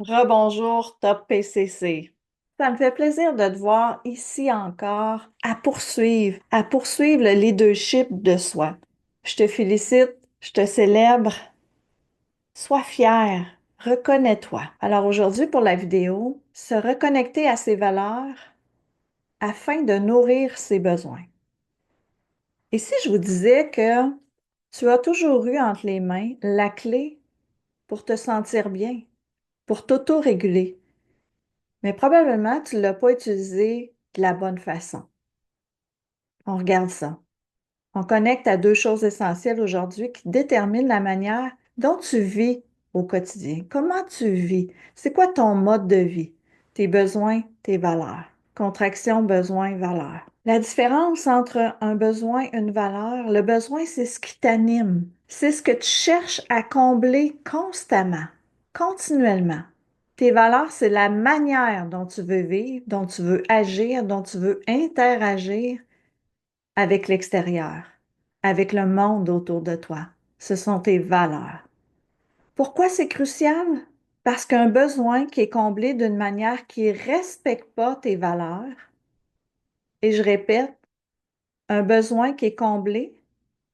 Rebonjour, Top PCC. Ça me fait plaisir de te voir ici encore à poursuivre le leadership de soi. Je te félicite, je te célèbre. Sois fier, reconnais-toi. Alors aujourd'hui, pour la vidéo, se reconnecter à ses valeurs afin de nourrir ses besoins. Et si je vous disais que tu as toujours eu entre les mains la clé pour te sentir bien, pour t'auto-réguler, mais probablement tu ne l'as pas utilisé de la bonne façon. On regarde ça. On connecte à deux choses essentielles aujourd'hui qui déterminent la manière dont tu vis au quotidien. Comment tu vis? C'est quoi ton mode de vie? Tes besoins, tes valeurs. Contraction, besoin, valeur. La différence entre un besoin et une valeur, le besoin, c'est ce qui t'anime. C'est ce que tu cherches à combler constamment, continuellement. Tes valeurs, c'est la manière dont tu veux vivre, dont tu veux agir, dont tu veux interagir avec l'extérieur, avec le monde autour de toi. Ce sont tes valeurs. Pourquoi c'est crucial? Parce qu'un besoin qui est comblé d'une manière qui ne respecte pas tes valeurs, et je répète, un besoin qui est comblé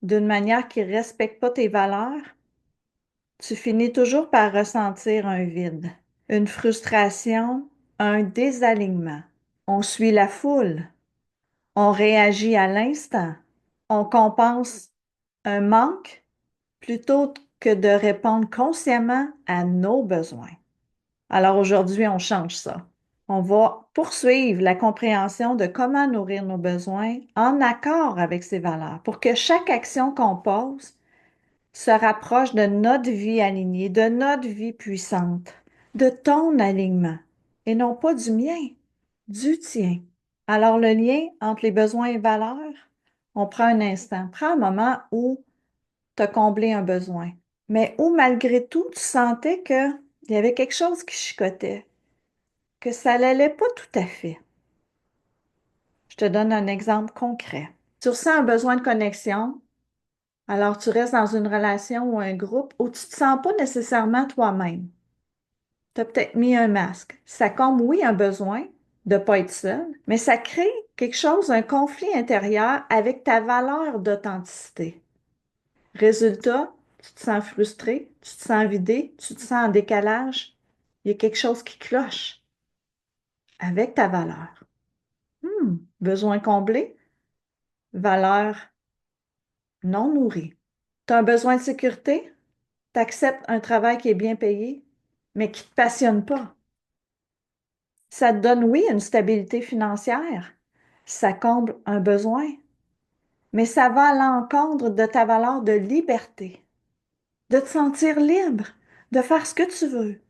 d'une manière qui ne respecte pas tes valeurs, tu finis toujours par ressentir un vide, une frustration, un désalignement. On suit la foule, on réagit à l'instant, on compense un manque plutôt que de répondre consciemment à nos besoins. Alors aujourd'hui, on change ça. On va poursuivre la compréhension de comment nourrir nos besoins en accord avec ces valeurs pour que chaque action qu'on pose se rapproche de notre vie alignée, de notre vie puissante, de ton alignement et non pas du mien, du tien. Alors le lien entre les besoins et valeurs, on prend un instant, prends un moment où tu as comblé un besoin, mais où malgré tout, tu sentais qu'il y avait quelque chose qui chicotait, que ça n'allait pas tout à fait. Je te donne un exemple concret. Tu ressens un besoin de connexion, alors tu restes dans une relation ou un groupe où tu ne te sens pas nécessairement toi-même. Tu as peut-être mis un masque. Ça comble, oui, un besoin de ne pas être seul, mais ça crée quelque chose, un conflit intérieur avec ta valeur d'authenticité. Résultat, tu te sens frustré, tu te sens vidé, tu te sens en décalage. Il y a quelque chose qui cloche avec ta valeur. Besoin comblé, valeur non nourrie. Tu as un besoin de sécurité, tu acceptes un travail qui est bien payé, mais qui ne te passionne pas. Ça te donne, oui, une stabilité financière, ça comble un besoin, mais ça va à l'encontre de ta valeur de liberté, de te sentir libre, de faire ce que tu veux.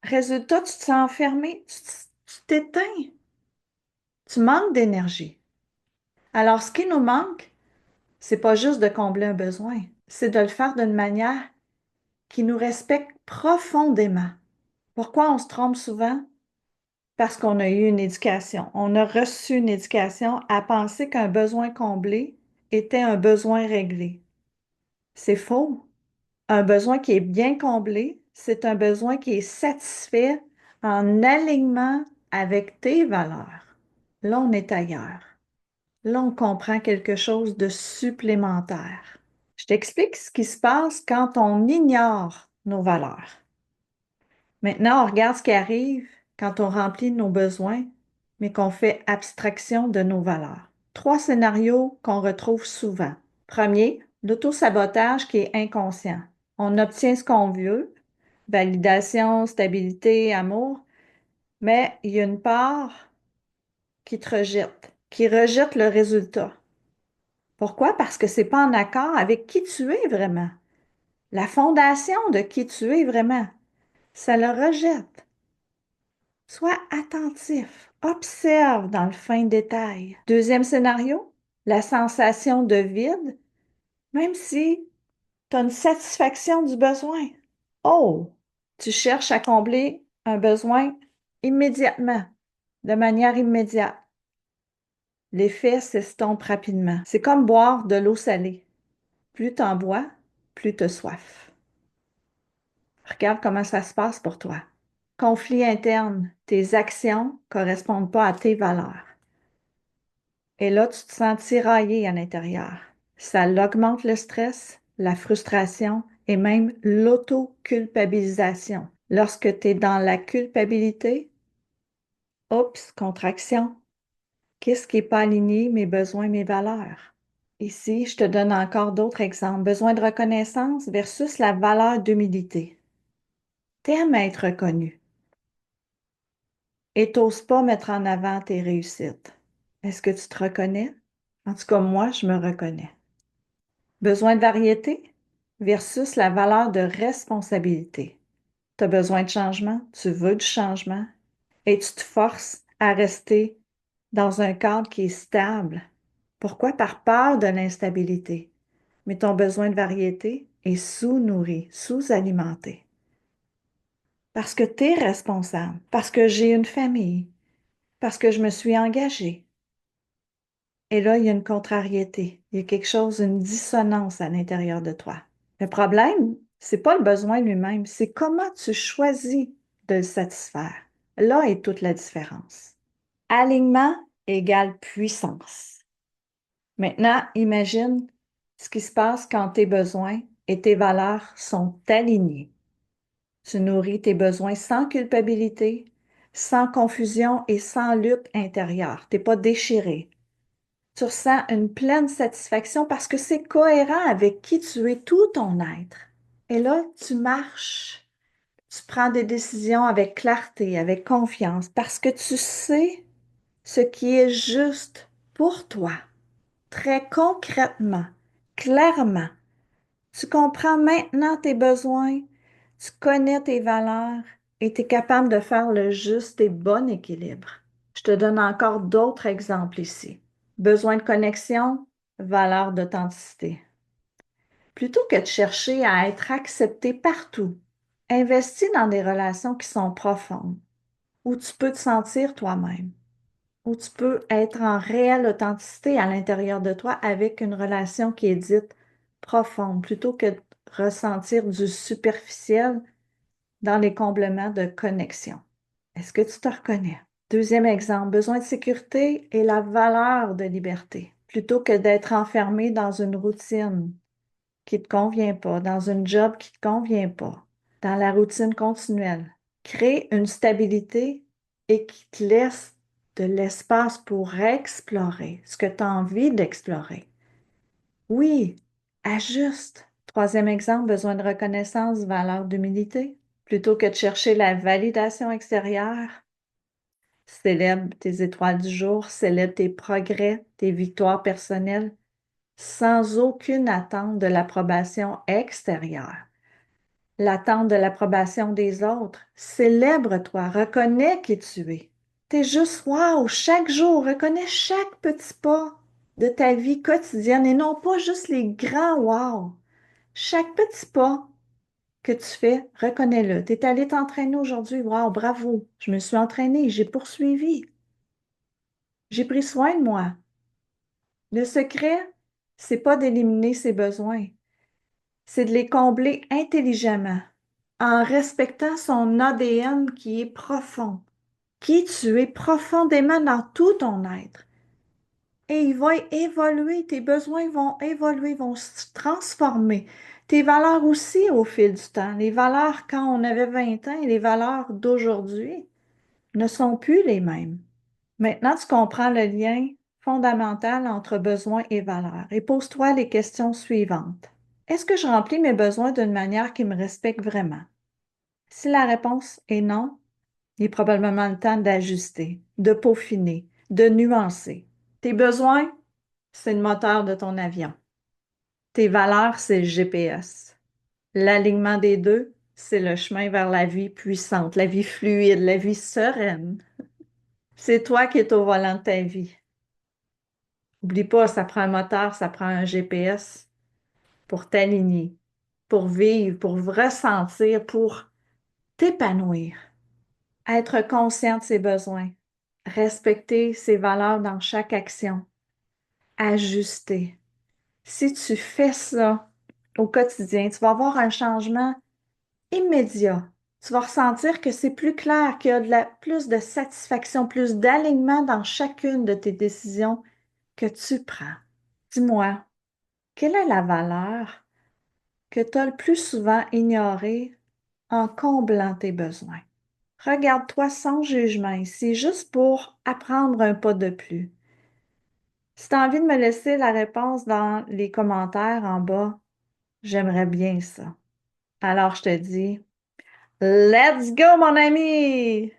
Résultat, tu te sens enfermé, tu t'éteins, tu manques d'énergie. Alors, ce qui nous manque, c'est pas juste de combler un besoin, c'est de le faire d'une manière qui nous respecte profondément. Pourquoi on se trompe souvent? Parce qu'on a eu une éducation. On a reçu une éducation à penser qu'un besoin comblé était un besoin réglé. C'est faux. Un besoin qui est bien comblé, c'est un besoin qui est satisfait en alignement avec tes valeurs. Là, on est ailleurs. Là, on comprend quelque chose de supplémentaire. Je t'explique ce qui se passe quand on ignore nos valeurs. Maintenant, on regarde ce qui arrive quand on remplit nos besoins, mais qu'on fait abstraction de nos valeurs. Trois scénarios qu'on retrouve souvent. Premier, l'auto-sabotage qui est inconscient. On obtient ce qu'on veut, validation, stabilité, amour, mais il y a une part qui rejette le résultat. Pourquoi? Parce que c'est pas en accord avec qui tu es vraiment. La fondation de qui tu es vraiment, ça le rejette. Sois attentif, observe dans le fin détail. Deuxième scénario, la sensation de vide, même si tu as une satisfaction du besoin. Oh, tu cherches à combler un besoin immédiatement, de manière immédiate. L'effet s'estompe rapidement. C'est comme boire de l'eau salée. Plus tu en bois, plus tu as soif. Regarde comment ça se passe pour toi. Conflit interne, tes actions correspondent pas à tes valeurs. Et là, tu te sens tiraillé à l'intérieur. Ça augmente le stress, la frustration et même l'auto-culpabilisation. Lorsque tu es dans la culpabilité, oups, contraction. Qu'est-ce qui n'est pas aligné, mes besoins, mes valeurs? Ici, je te donne encore d'autres exemples. Besoin de reconnaissance versus la valeur d'humilité. T'aimes être reconnu et t'oses pas mettre en avant tes réussites. Est-ce que tu te reconnais? En tout cas, moi, je me reconnais. Besoin de variété versus la valeur de responsabilité. Tu as besoin de changement, tu veux du changement et tu te forces à rester dans un cadre qui est stable. Pourquoi? Par peur de l'instabilité. Mais ton besoin de variété est sous-nourri, sous-alimenté. Parce que tu es responsable, parce que j'ai une famille, parce que je me suis engagée. Et là, il y a une contrariété, il y a quelque chose, une dissonance à l'intérieur de toi. Le problème, c'est pas le besoin lui-même, c'est comment tu choisis de le satisfaire. Là est toute la différence. Alignement égale puissance. Maintenant, imagine ce qui se passe quand tes besoins et tes valeurs sont alignés. Tu nourris tes besoins sans culpabilité, sans confusion et sans lutte intérieure. Tu n'es pas déchiré. Tu ressens une pleine satisfaction parce que c'est cohérent avec qui tu es, tout ton être. Et là, tu marches, tu prends des décisions avec clarté, avec confiance, parce que tu sais ce qui est juste pour toi, très concrètement, clairement. Tu comprends maintenant tes besoins, tu connais tes valeurs et tu es capable de faire le juste et bon équilibre. Je te donne encore d'autres exemples ici. Besoin de connexion, valeur d'authenticité. Plutôt que de chercher à être accepté partout, investis dans des relations qui sont profondes, où tu peux te sentir toi-même, où tu peux être en réelle authenticité à l'intérieur de toi avec une relation qui est dite profonde, plutôt que de ressentir du superficiel dans les comblements de connexion. Est-ce que tu te reconnais? Deuxième exemple, besoin de sécurité et la valeur de liberté, plutôt que d'être enfermé dans une routine qui ne te convient pas, dans un job qui ne te convient pas, dans la routine continuelle. Crée une stabilité et qui te laisse de l'espace pour explorer ce que tu as envie d'explorer. Oui, ajuste. Troisième exemple, besoin de reconnaissance, valeur d'humilité. Plutôt que de chercher la validation extérieure, célèbre tes étoiles du jour, célèbre tes progrès, tes victoires personnelles, sans aucune attente de l'approbation extérieure. L'attente de l'approbation des autres. Célèbre-toi, reconnais qui tu es. T'es juste wow, chaque jour, reconnais chaque petit pas de ta vie quotidienne et non pas juste les grands wow. Chaque petit pas que tu fais, reconnais-le. Tu es allé t'entraîner aujourd'hui, wow, bravo. Je me suis entraînée, j'ai poursuivi. J'ai pris soin de moi. Le secret, c'est pas d'éliminer ses besoins, c'est de les combler intelligemment, en respectant son ADN qui est profond, qui tu es profondément dans tout ton être. Et il va évoluer, tes besoins vont évoluer, vont se transformer. Tes valeurs aussi au fil du temps. Les valeurs quand on avait 20 ans et les valeurs d'aujourd'hui ne sont plus les mêmes. Maintenant, tu comprends le lien fondamental entre besoins et valeurs. Et pose-toi les questions suivantes. Est-ce que je remplis mes besoins d'une manière qui me respecte vraiment? Si la réponse est non, il est probablement le temps d'ajuster, de peaufiner, de nuancer. Tes besoins, c'est le moteur de ton avion. Tes valeurs, c'est le GPS. L'alignement des deux, c'est le chemin vers la vie puissante, la vie fluide, la vie sereine. C'est toi qui es au volant de ta vie. Oublie pas, ça prend un moteur, ça prend un GPS pour t'aligner, pour vivre, pour ressentir, pour t'épanouir. Être conscient de ses besoins, respecter ses valeurs dans chaque action, ajuster. Si tu fais ça au quotidien, tu vas avoir un changement immédiat. Tu vas ressentir que c'est plus clair, qu'il y a plus de satisfaction, plus d'alignement dans chacune de tes décisions que tu prends. Dis-moi, quelle est la valeur que tu as le plus souvent ignorée en comblant tes besoins? Regarde-toi sans jugement ici, juste pour apprendre un pas de plus. Si tu as envie de me laisser la réponse dans les commentaires en bas, j'aimerais bien ça. Alors je te dis, let's go mon ami!